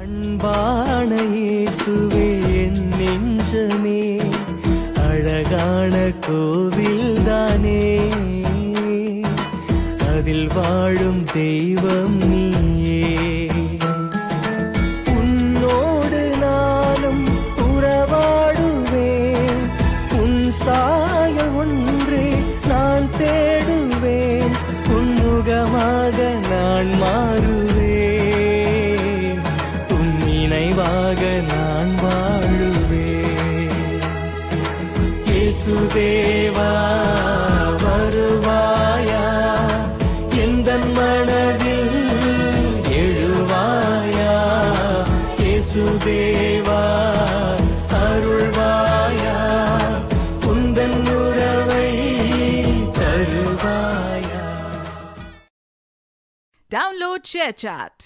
அன்பான இயேசுவே என் நெஞ்சமே, அழகான கோவில்தானே, அதில் வாழும் தெய்வம் நீயே. உன்னோடு நானும் உறவாடுவேன், உன் சாய ஒன்றே நான் தேடுவேன், உன்முகமாக நான் மாறுவேன், உன் நினைவாக நான் வாழுவேன். இயேசுதேவா வருவாயா, எந்தன் மனதில் எழுவாயா, இயேசுதேவா அருள்வாயா, உந்தன் உறவை தருவாயா. Download ShareChat.